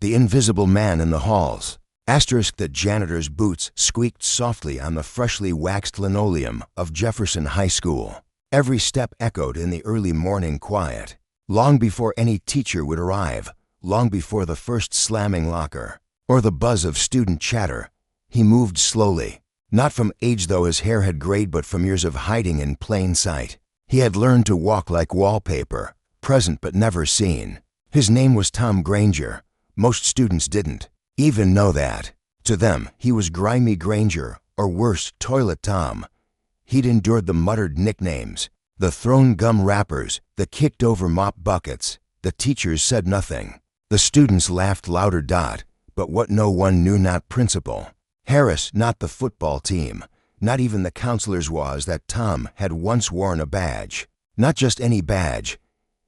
The invisible man in the halls. Asterisk that janitor's boots squeaked softly on the freshly waxed linoleum of Jefferson High School. Every step echoed in the early morning quiet. Long before any teacher would arrive, long before the first slamming locker, or the buzz of student chatter, he moved slowly. Not from age though his hair had grayed, but from years of hiding in plain sight. He had learned to walk like wallpaper, present but never seen. His name was Tom Granger. Most students didn't even know that. To them, he was Grimy Granger, or worse, Toilet Tom. He'd endured the muttered nicknames, the thrown gum wrappers, the kicked over mop buckets. The teachers said nothing. The students laughed louder. But what no one knew, not principal Harris, not the football team, not even the counselors, was that Tom had once worn a badge. Not just any badge.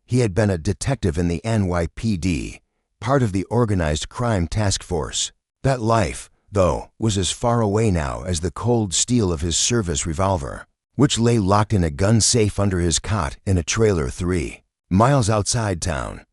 He had been a detective in the NYPD, part of the organized crime task force. That life, though, was as far away now as the cold steel of his service revolver, which lay locked in a gun safe under his cot in a trailer 3 miles outside town.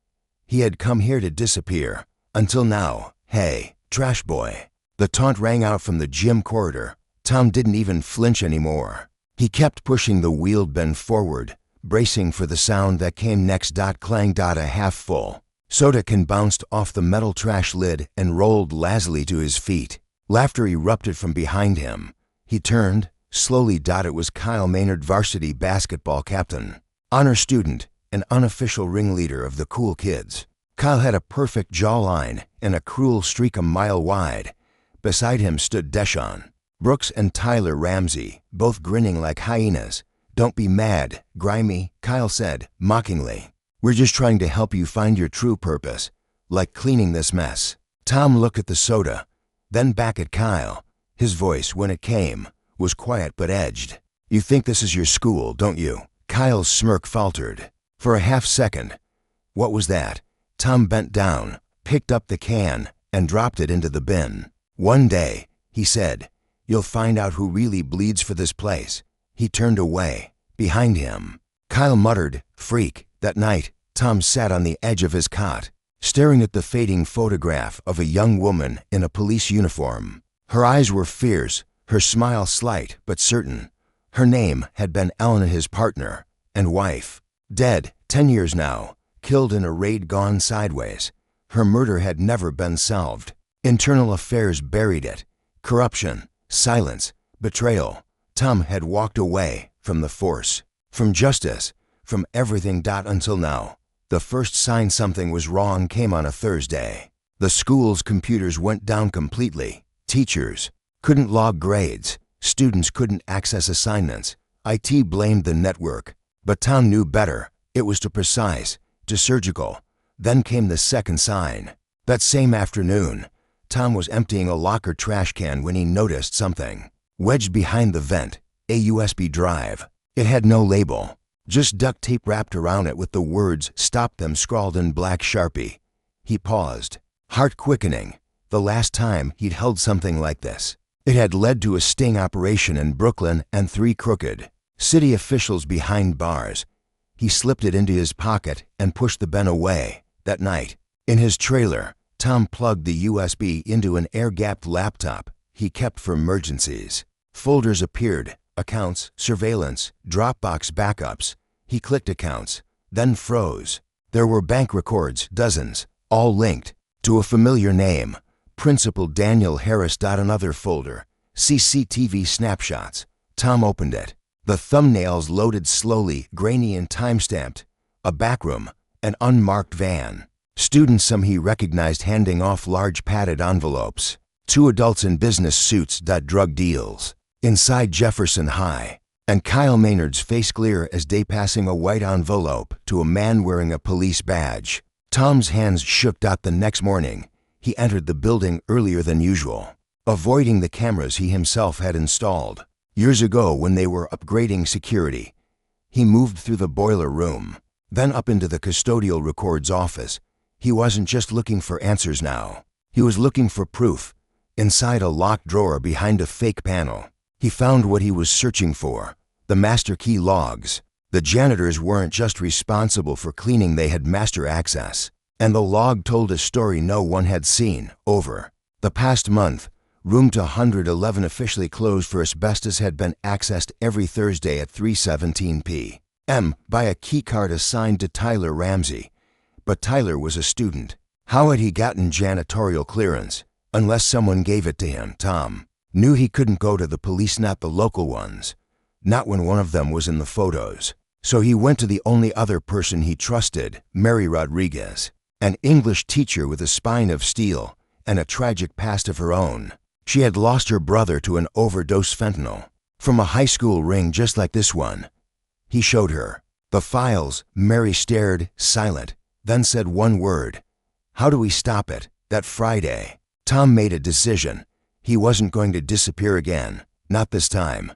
He had come here to disappear. Until now. Hey, trash boy. The taunt rang out from the gym corridor. Tom didn't even flinch anymore. He kept pushing the wheeled bin forward, bracing for the sound that came next. Clang. A half-full soda can bounced off the metal trash lid and rolled lazily to his feet. Laughter erupted from behind him. He turned, slowly. It was Kyle Maynard, varsity basketball captain, honor student, and unofficial ringleader of the cool kids. Kyle had a perfect jawline and a cruel streak a mile wide. Beside him stood Deshaun Brooks and Tyler Ramsey, both grinning like hyenas. "Don't be mad, Grimy," Kyle said, mockingly. "We're just trying to help you find your true purpose, like cleaning this mess." Tom looked at the soda, then back at Kyle. His voice, when it came, was quiet but edged. "You think this is your school, don't you?" Kyle's smirk faltered. For a half second. What was that? Tom bent down, picked up the can, and dropped it into the bin. "One day," he said, "you'll find out who really bleeds for this place." He turned away. Behind him, Kyle muttered, "Freak." That night, Tom sat on the edge of his cot, staring at the fading photograph of a young woman in a police uniform. Her eyes were fierce, her smile slight but certain. Her name had been Ellen, his partner and wife. Dead, 10 years now, killed in a raid gone sideways. Her murder had never been solved. Internal affairs buried it. Corruption, silence, betrayal. Tom had walked away from the force, from justice, from everything. Until now. The first sign something was wrong came on a Thursday. The school's computers went down completely. Teachers couldn't log grades. Students couldn't access assignments. IT blamed the network. But Tom knew better. It was too precise, too surgical. Then came the second sign. That same afternoon, Tom was emptying a locker trash can when he noticed something. Wedged behind the vent, a USB drive. It had no label, just duct tape wrapped around it with the words "Stop them" scrawled in black Sharpie. He paused, heart quickening. The last time he'd held something like this, it had led to a sting operation in Brooklyn and 3 crooked city officials behind bars. He slipped it into his pocket and pushed the bin away. That night, in his trailer, Tom plugged the USB into an air-gapped laptop he kept for emergencies. Folders appeared, accounts, surveillance, Dropbox backups. He clicked accounts, then froze. There were bank records, dozens, all linked to a familiar name, Principal Daniel Harris. Another folder, CCTV snapshots. Tom opened it. The thumbnails loaded slowly, grainy and time-stamped. A backroom, an unmarked van. Students, some he recognized, handing off large padded envelopes. 2 adults in business suits. Drug deals. Inside Jefferson High. And Kyle Maynard's face clear as day, passing a white envelope to a man wearing a police badge. Tom's hands shook. The next morning, he entered the building earlier than usual, avoiding the cameras he himself had installed years ago when they were upgrading security. He moved through the boiler room, then up into the custodial records office. He wasn't just looking for answers now. He was looking for proof. Inside a locked drawer behind a fake panel, he found what he was searching for: the master key logs. The janitors weren't just responsible for cleaning, they had master access. And the log told a story no one had seen. Over the past month, Room 211 officially closed for asbestos had been accessed every Thursday at 3:17 p.m. by a keycard assigned to Tyler Ramsey. But Tyler was a student. How had he gotten janitorial clearance? Unless someone gave it to him. Tom knew he couldn't go to the police, not the local ones. Not when one of them was in the photos. So he went to the only other person he trusted, Mary Rodriguez, an English teacher with a spine of steel and a tragic past of her own. She had lost her brother to an overdose fentanyl from a high school ring just like this one. He showed her the files. Mary stared, silent, then said one word. How do we stop it? That Friday, Tom made a decision. He wasn't going to disappear again, not this time.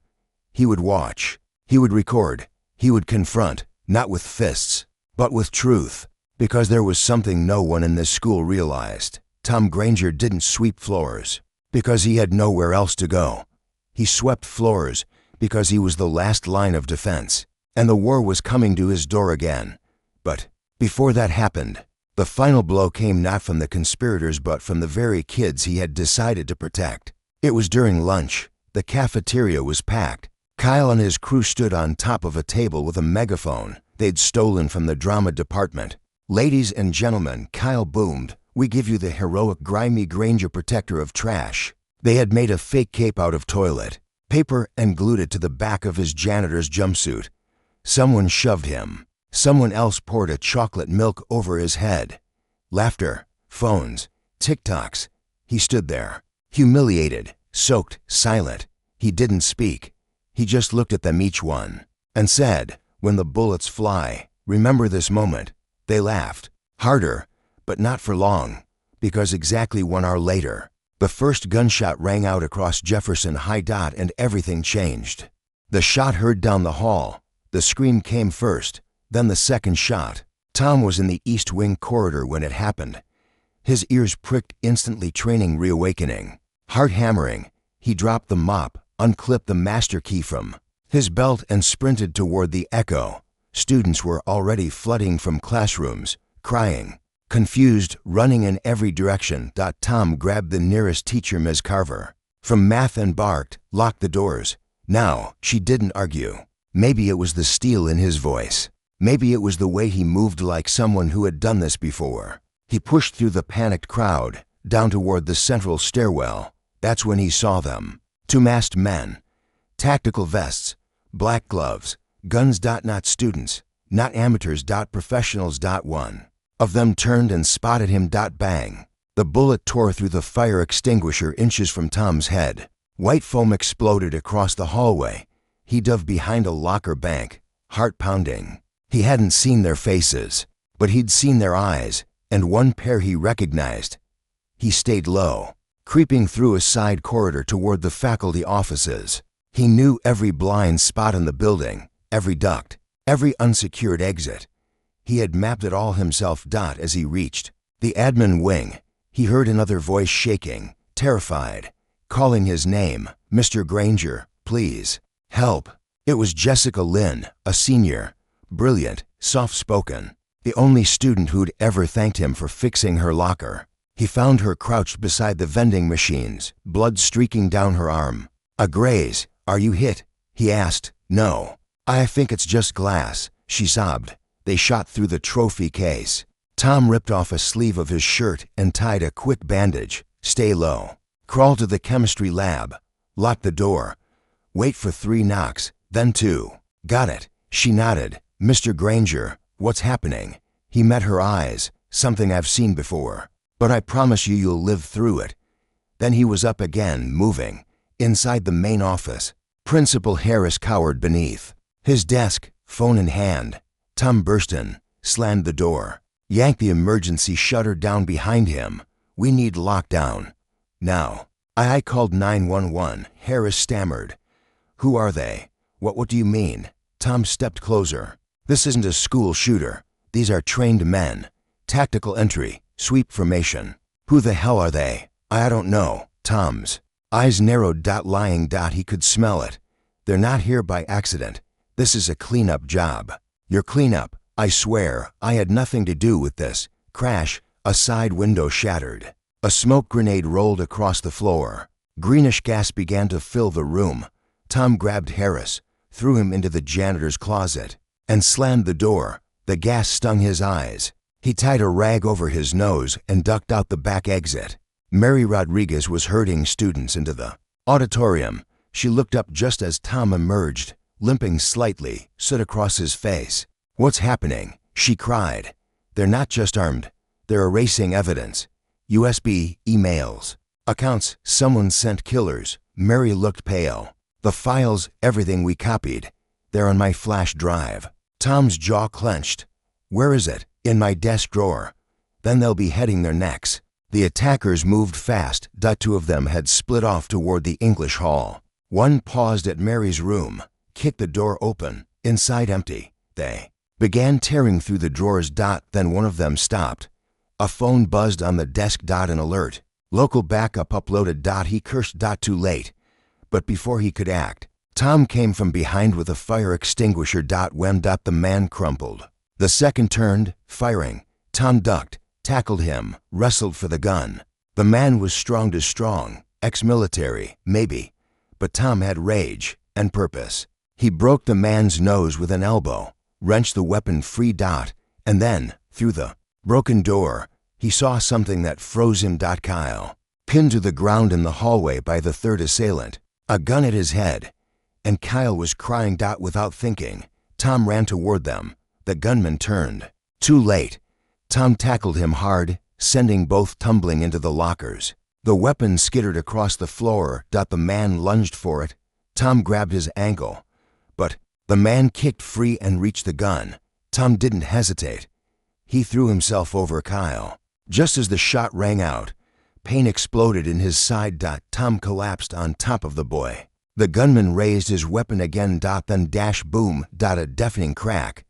He would watch, he would record, he would confront, not with fists, but with truth. Because there was something no one in this school realized. Tom Granger didn't sweep floors because he had nowhere else to go. He swept floors because he was the last line of defense, and the war was coming to his door again. But before that happened, the final blow came not from the conspirators but from the very kids he had decided to protect. It was during lunch. The cafeteria was packed. Kyle and his crew stood on top of a table with a megaphone they'd stolen from the drama department. Ladies and gentlemen, Kyle boomed, we give you the heroic grimy Granger protector of trash. They had made a fake cape out of toilet paper and glued it to the back of his janitor's jumpsuit. Someone shoved him. Someone else poured a chocolate milk over his head. Laughter, phones, TikToks. He stood there, humiliated, soaked, silent. He didn't speak. He just looked at them each one and said, when the bullets fly, remember this moment. They laughed, harder, but not for long, because exactly 1 hour later, the first gunshot rang out across Jefferson High. And everything changed. The shot heard down the hall. The scream came first, then the second shot. Tom was in the East Wing corridor when it happened. His ears pricked, instantly training reawakening. Heart hammering, he dropped the mop, unclipped the master key from his belt and sprinted toward the echo. Students were already flooding from classrooms, crying, confused, running in every direction. Tom grabbed the nearest teacher, Ms. Carver, from math and barked, lock the doors. Now, she didn't argue. Maybe it was the steel in his voice. Maybe it was the way he moved, like someone who had done this before. He pushed through the panicked crowd, down toward the central stairwell. That's when he saw them. 2 masked men. Tactical vests, black gloves, guns. Not students, not amateurs. Professionals. One of them turned and spotted him. Bang. The bullet tore through the fire extinguisher inches from Tom's head. White foam exploded across the hallway. He dove behind a locker bank, heart pounding. He hadn't seen their faces, but he'd seen their eyes, and one pair he recognized. He stayed low, creeping through a side corridor toward the faculty offices. He knew every blind spot in the building, every duct, every unsecured exit. He had mapped it all himself. As he reached the admin wing, he heard another voice shaking, terrified, calling his name. Mr. Granger, please, help. It was Jessica Lynn, a senior, brilliant, soft-spoken, the only student who'd ever thanked him for fixing her locker. He found her crouched beside the vending machines, blood streaking down her arm. A graze. Are you hit? He asked. No. I think it's just glass, she sobbed. They shot through the trophy case. Tom ripped off a sleeve of his shirt and tied a quick bandage. Stay low. Crawl to the chemistry lab. Lock the door. Wait for 3 knocks, then 2. Got it. She nodded. Mr. Granger, what's happening? He met her eyes. Something I've seen before. But I promise you you'll live through it. Then he was up again, moving. Inside the main office, Principal Harris cowered beneath his desk, phone in hand. Tom burst in, slammed the door, yanked the emergency shutter down behind him. We need lockdown. Now. I called 911, Harris stammered. Who are they? What do you mean? Tom stepped closer. This isn't a school shooter. These are trained men. Tactical entry, sweep formation. Who the hell are they? I don't know. Tom's eyes narrowed. Lying. He could smell it. They're not here by accident. This is a cleanup job. Your cleanup. I swear, I had nothing to do with this. Crash, a side window shattered. A smoke grenade rolled across the floor. Greenish gas began to fill the room. Tom grabbed Harris, threw him into the janitor's closet, and slammed the door. The gas stung his eyes. He tied a rag over his nose and ducked out the back exit. Mary Rodriguez was herding students into the auditorium. She looked up just as Tom emerged, limping slightly, soot across his face. "What's happening?" she cried. "They're not just armed. They're erasing evidence. USB, emails, accounts someone sent killers." Mary looked pale. "The files, everything we copied. They're on my flash drive." Tom's jaw clenched. "Where is it?" "In my desk drawer." "Then they'll be heading their necks." The attackers moved fast. Two of them had split off toward the English hall. One paused at Mary's room, kicked the door open. Inside empty. They began tearing through the drawers. Then one of them stopped. A phone buzzed on the desk. An alert. Local backup uploaded. He cursed. Too late. But before he could act, Tom came from behind with a fire extinguisher. When the man crumpled. The second turned, firing. Tom ducked, tackled him, wrestled for the gun. The man was strong to strong, ex-military, maybe. But Tom had rage and purpose. He broke the man's nose with an elbow, wrenched the weapon free. And then, through the broken door, he saw something that froze him. Kyle, pinned to the ground in the hallway by the third assailant, a gun at his head. And Kyle was crying. Without thinking, Tom ran toward them. The gunman turned. Too late. Tom tackled him hard, sending both tumbling into the lockers. The weapon skittered across the floor. The man lunged for it. Tom grabbed his ankle. But the man kicked free and reached the gun. Tom didn't hesitate. He threw himself over Kyle. Just as the shot rang out, pain exploded in his side. Tom collapsed on top of the boy. The gunman raised his weapon again. Then dash boom. A deafening crack.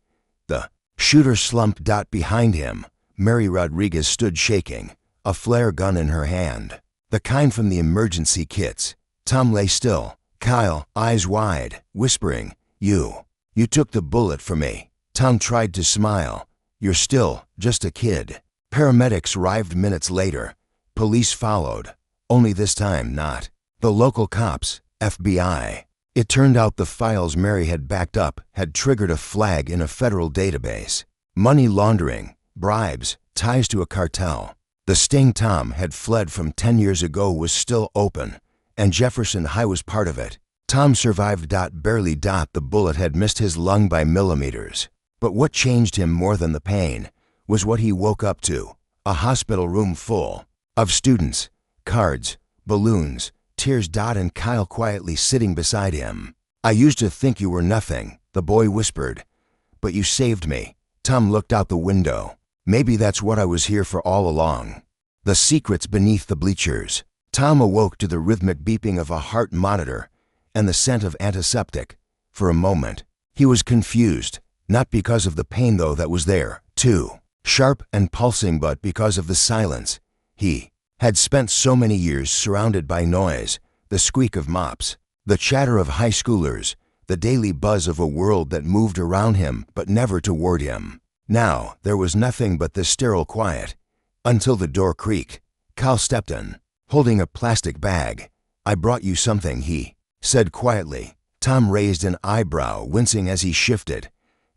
The shooter slumped. Behind him, Mary Rodriguez stood shaking, a flare gun in her hand, the kind from the emergency kits. Tom lay still, Kyle, eyes wide, whispering, You took the bullet for me." Tom tried to smile. "You're still just a kid." Paramedics arrived minutes later. Police followed, only this time not the local cops, FBI. It turned out the files Mary had backed up had triggered a flag in a federal database. Money laundering, bribes, ties to a cartel. The sting Tom had fled from 10 years ago was still open, and Jefferson High was part of it. Tom survived. Barely. The bullet had missed his lung by millimeters. But what changed him more than the pain was what he woke up to. A hospital room full of students, cards, balloons, tears. And Kyle quietly sitting beside him. "I used to think you were nothing," the boy whispered. "But you saved me." Tom looked out the window. "Maybe that's what I was here for all along." The secrets beneath the bleachers. Tom awoke to the rhythmic beeping of a heart monitor and the scent of antiseptic. For a moment, he was confused, not because of the pain though that was there, too, sharp and pulsing, but because of the silence. He had spent so many years surrounded by noise, the squeak of mops, the chatter of high schoolers, the daily buzz of a world that moved around him but never toward him. Now there was nothing but the sterile quiet, until the door creaked. Kyle stepped in, holding a plastic bag. "I brought you something," he said quietly. Tom raised an eyebrow, wincing as he shifted.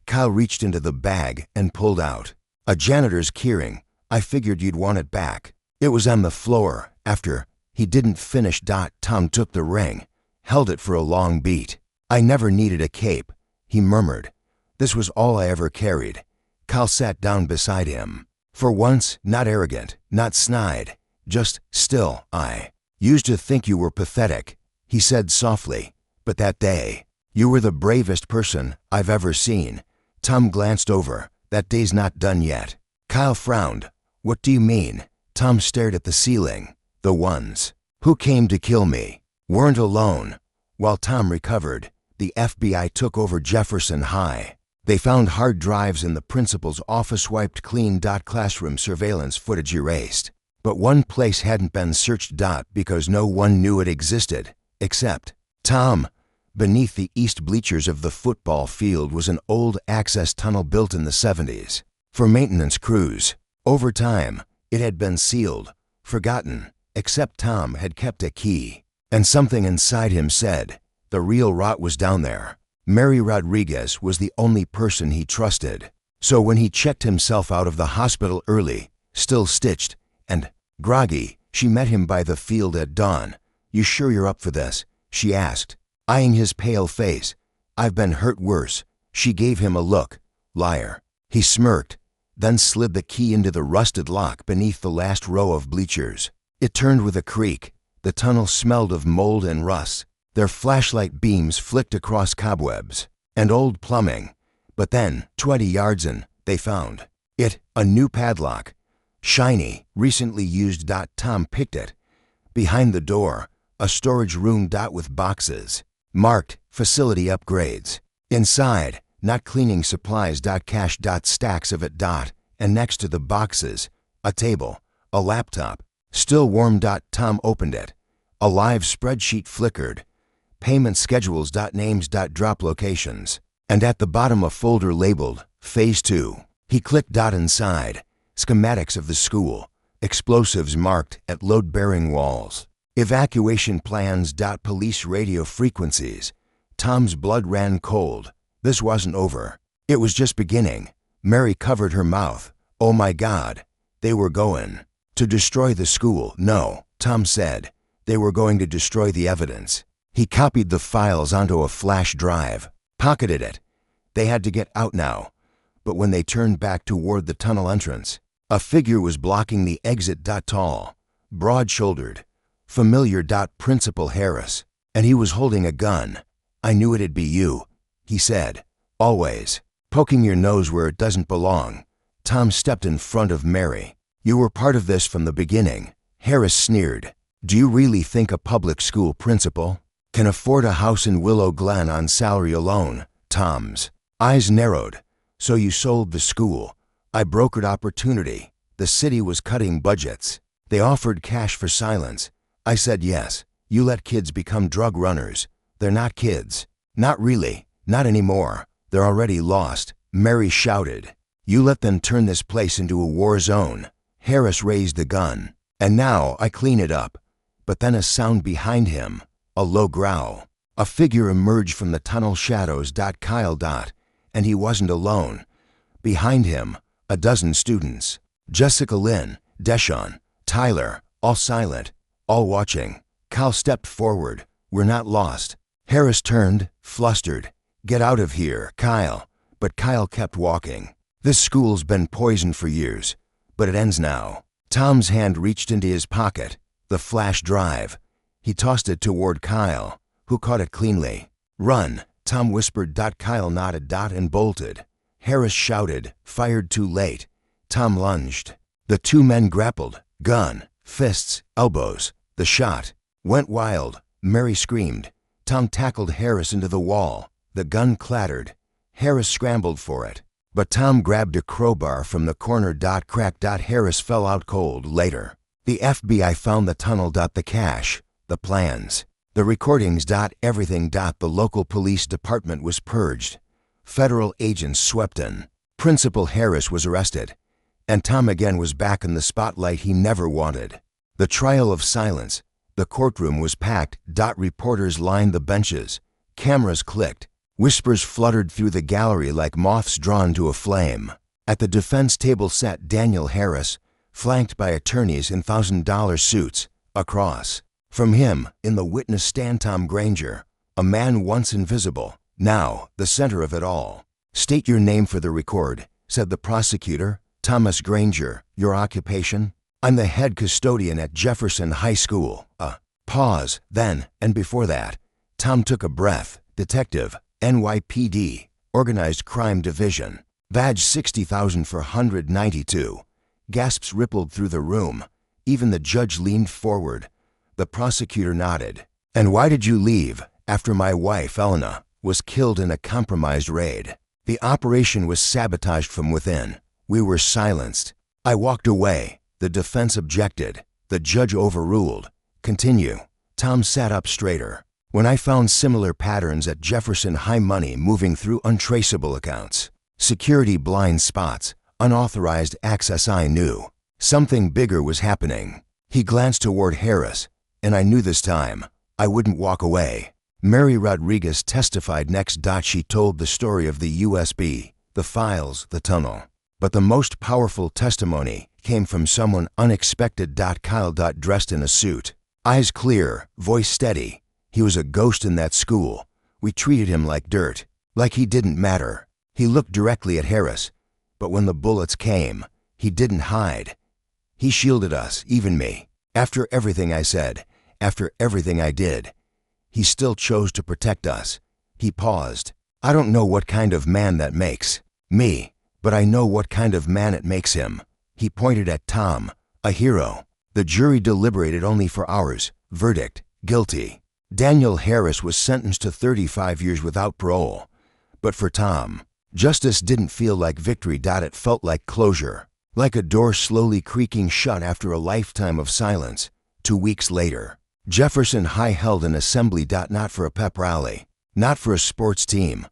Kyle reached into the bag and pulled out a janitor's keyring. "I figured you'd want it back." It was on the floor. After he didn't finish. Tom took the ring, held it for a long beat. "I never needed a cape," he murmured. "This was all I ever carried." Kyle sat down beside him. For once, not arrogant, not snide, just still. "I used to think you were pathetic," he said softly. "But that day, you were the bravest person I've ever seen." Tom glanced over. "That day's not done yet." Kyle frowned. "What do you mean?" Tom stared at the ceiling. "The ones who came to kill me weren't alone." While Tom recovered, the FBI took over Jefferson High. They found hard drives in the principal's office wiped clean. Classroom surveillance footage erased. But one place hadn't been searched. Because no one knew it existed, except Tom. Beneath the east bleachers of the football field was an old access tunnel built in the 70s for maintenance crews. Over time, it had been sealed, forgotten, except Tom had kept a key. And something inside him said, the real rot was down there. Mary Rodriguez was the only person he trusted. So when he checked himself out of the hospital early, still stitched, and groggy, she met him by the field at dawn. "You sure you're up for this?" she asked, eyeing his pale face. "I've been hurt worse." She gave him a look. Liar. He smirked, then slid the key into the rusted lock beneath the last row of bleachers. It turned with a creak. The tunnel smelled of mold and rust. Their flashlight beams flicked across cobwebs and old plumbing. But then, 20 yards in, they found it, a new padlock. Shiny, recently used. Tom picked it. Behind the door, a storage room. With boxes marked facility upgrades. Inside, not cleaning supplies. Cash. Stacks of it. And next to the boxes, a table, a laptop, still warm. Tom opened it. A live spreadsheet flickered. Payment schedules. Names. Drop locations. And at the bottom a folder labeled Phase 2. He clicked. Inside, schematics of the school, explosives marked at load-bearing walls, evacuation plans. Police radio frequencies. Tom's blood ran cold. This wasn't over. It was just beginning. Mary covered her mouth. Oh my God. They were going to destroy the school. No, Tom said. They were going to destroy the evidence. He copied the files onto a flash drive, pocketed it. They had to get out now. But when they turned back toward the tunnel entrance, a figure was blocking the exit. Tall, broad-shouldered, familiar. Principal Harris. And he was holding a gun. "I knew it'd be you," he said. "Always poking your nose where it doesn't belong." Tom stepped in front of Mary. "You were part of this from the beginning." Harris sneered. "Do you really think a public school principal can afford a house in Willow Glen on salary alone?" Tom's eyes narrowed. "So you sold the school." "I brokered opportunity. The city was cutting budgets. They offered cash for silence. I said yes. You let kids become drug runners. They're not kids." "Not really. Not anymore. They're already lost," Mary shouted. "You let them turn this place into a war zone." Harris raised the gun. "And now I clean it up." But then a sound behind him, a low growl. A figure emerged from the tunnel shadows. Kyle. And he wasn't alone. Behind him, a dozen students. Jessica Lynn, Deshawn, Tyler, all silent, all watching. Kyle stepped forward. "We're not lost." Harris turned, flustered. "Get out of here, Kyle." But Kyle kept walking. "This school's been poisoned for years, but it ends now." Tom's hand reached into his pocket, the flash drive. He tossed it toward Kyle, who caught it cleanly. "Run," Tom whispered. Kyle nodded. And bolted. Harris shouted, fired too late. Tom lunged. The two men grappled, gun, fists, elbows. The shot went wild. Mary screamed. Tom tackled Harris into the wall. The gun clattered. Harris scrambled for it, but Tom grabbed a crowbar from the corner. Crack. Harris fell out cold. Later, the FBI found the tunnel. The cash, the plans, the recordings. Everything. The local police department was purged. Federal agents swept in. Principal Harris was arrested, and Tom again was back in the spotlight he never wanted. The trial of silence. The courtroom was packed. Reporters lined the benches. Cameras clicked. Whispers fluttered through the gallery like moths drawn to a flame. At the defense table sat Daniel Harris, flanked by attorneys in $1,000 suits. Across from him, in the witness stand, Tom Granger, a man once invisible, now the center of it all. "State your name for the record," said the prosecutor. "Thomas Granger. Your occupation?" "I'm the head custodian at Jefferson High School." Pause, then, and before that. Tom took a breath. "Detective, NYPD, Organized Crime Division. Badge 60,000 for 192. Gasps rippled through the room. Even the judge leaned forward. The prosecutor nodded. "And why did you leave after my wife, Elena, was killed in a compromised raid?" "The operation was sabotaged from within. We were silenced. I walked away." The defense objected. The judge overruled. "Continue." Tom sat up straighter. "When I found similar patterns at Jefferson High, money moving through untraceable accounts, security blind spots, unauthorized access. I knew something bigger was happening. He glanced toward Harris, and I knew this time I wouldn't walk away. Mary Rodriguez testified next. She told the story of the USB, the files, the tunnel. But the most powerful testimony came from someone unexpected. Kyle, dressed in a suit, eyes clear, voice steady. He was a ghost in that school. We treated him like dirt, like he didn't matter. He looked directly at Harris, but when the bullets came, he didn't hide. He shielded us, even me. After everything I said, after everything I did, he still chose to protect us. He paused. I don't know what kind of man that makes me, but I know what kind of man it makes him. He pointed at Tom, a hero. The jury deliberated only for hours. Verdict, guilty. Daniel Harris was sentenced to 35 years without parole. But for Tom, justice didn't feel like victory. It felt like closure, like a door slowly creaking shut after a lifetime of silence. 2 weeks later, Jefferson High held an assembly. Not for a pep rally, not for a sports team,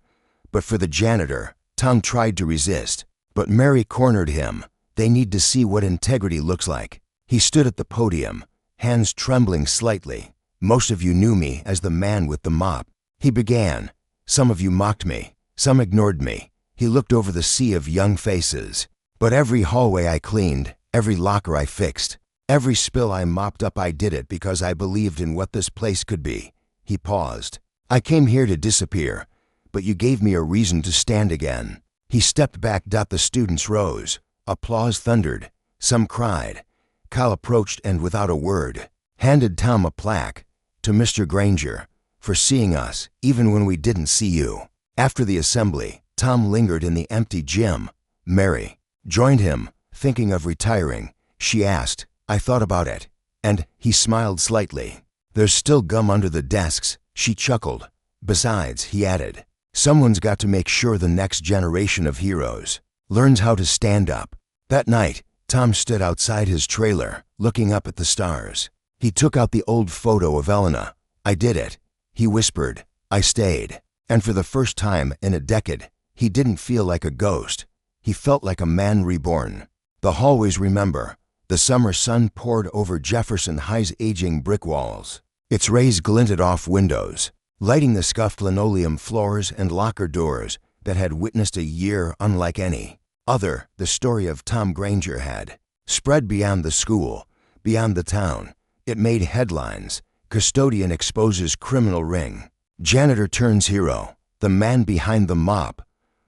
but for the janitor. Tom tried to resist, but Mary cornered him. They need to see what integrity looks like. He stood at the podium, hands trembling slightly. Most of you knew me as the man with the mop. He began. Some of you mocked me. Some ignored me. He looked over the sea of young faces. But every hallway I cleaned, every locker I fixed, every spill I mopped up, I did it because I believed in what this place could be. He paused. I came here to disappear, but you gave me a reason to stand again. He stepped back. The students rose. Applause thundered. Some cried. Kyle approached and without a word, handed Tom a plaque. To Mr. Granger, for seeing us, even when we didn't see you. After the assembly, Tom lingered in the empty gym. Mary joined him, thinking of retiring. She asked, I thought about it. And he smiled slightly. There's still gum under the desks. She chuckled. Besides, he added, someone's got to make sure the next generation of heroes learns how to stand up. That night, Tom stood outside his trailer, looking up at the stars. He took out the old photo of Elena. I did it, he whispered. I stayed. And for the first time in a decade, he didn't feel like a ghost. He felt like a man reborn. The hallways remember. The summer sun poured over Jefferson High's aging brick walls. Its rays glinted off windows, lighting the scuffed linoleum floors and locker doors that had witnessed a year unlike any other. The story of Tom Granger had spread beyond the school, beyond the town. It made headlines. Custodian exposes criminal ring. Janitor turns hero. The man behind the mop.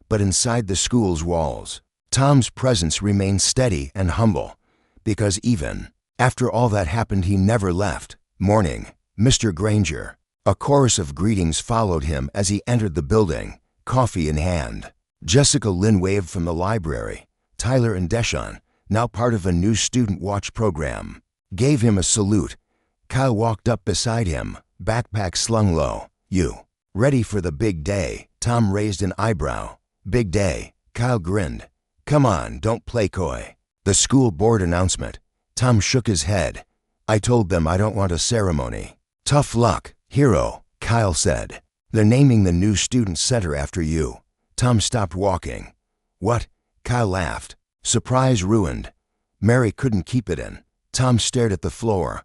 But inside the school's walls, Tom's presence remained steady and humble, because even after all that happened, he never left. Morning, Mr. Granger. A chorus of greetings followed him as he entered the building, coffee in hand. Jessica Lynn waved from the library. Tyler and Deshawn, now part of a new student watch program, gave him a salute. Kyle walked up beside him, backpack slung low. You ready for the big day? Tom raised an eyebrow. Big day. Kyle grinned. Come on, don't play coy. The school board announcement. Tom shook his head. I told them I don't want a ceremony. Tough luck, hero, Kyle said. They're naming the new student center after you. Tom stopped walking. What? Kyle laughed. Surprise ruined. Mary couldn't keep it in. Tom stared at the floor.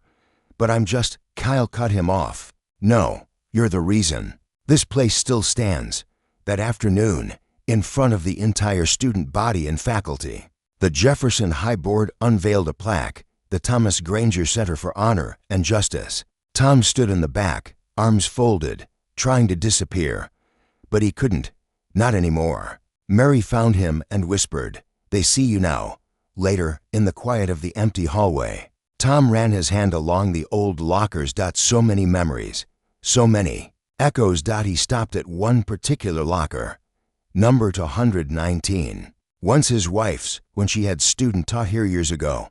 But I'm just, Kyle cut him off. No, you're the reason. This place still stands. That afternoon, in front of the entire student body and faculty, the Jefferson High Board unveiled a plaque, the Thomas Granger Center for Honor and Justice. Tom stood in the back, arms folded, trying to disappear. But he couldn't. Not anymore. Mary found him and whispered, they see you now. Later, in the quiet of the empty hallway, Tom ran his hand along the old lockers. So many memories. So many echoes. He stopped at one particular locker, number 119. Once his wife's, when she had student taught here years ago.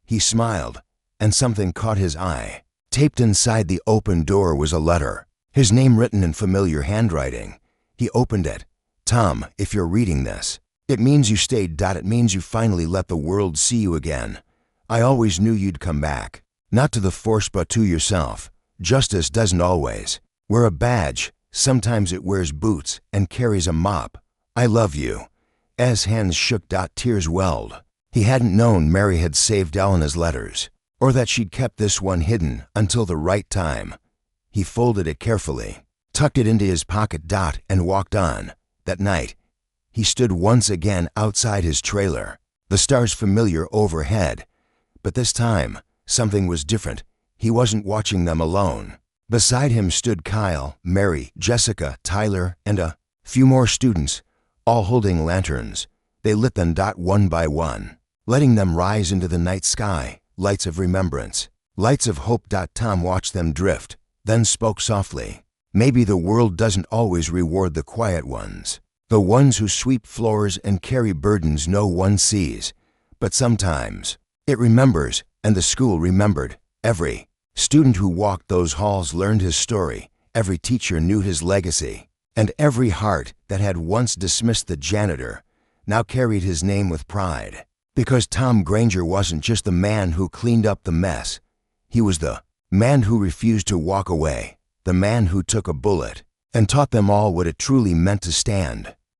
He smiled, and something caught his eye. Taped inside the open door was a letter, his name written in familiar handwriting. He opened it. Tom, if you're reading this, it means you stayed. It means you finally let the world see you again. I always knew you'd come back, not to the force but to yourself. Justice doesn't always wear a badge. Sometimes it wears boots and carries a mop. I love you. As hands shook, tears welled. He hadn't known Mary had saved Elena's letters, or that she'd kept this one hidden until the right time. He folded it carefully, tucked it into his pocket, and walked on. That night, he stood once again outside his trailer, the stars familiar overhead. But this time, something was different. He wasn't watching them alone. Beside him stood Kyle, Mary, Jessica, Tyler, and a few more students, all holding lanterns. They lit them one by one, letting them rise into the night sky, lights of remembrance, lights of hope. Tom watched them drift, then spoke softly. Maybe the world doesn't always reward the quiet ones, the ones who sweep floors and carry burdens no one sees. But sometimes it remembers, and the school remembered. Every student who walked those halls learned his story. Every teacher knew his legacy. And every heart that had once dismissed the janitor now carried his name with pride. Because Tom Granger wasn't just the man who cleaned up the mess. He was the man who refused to walk away, the man who took a bullet and taught them all what it truly meant to stand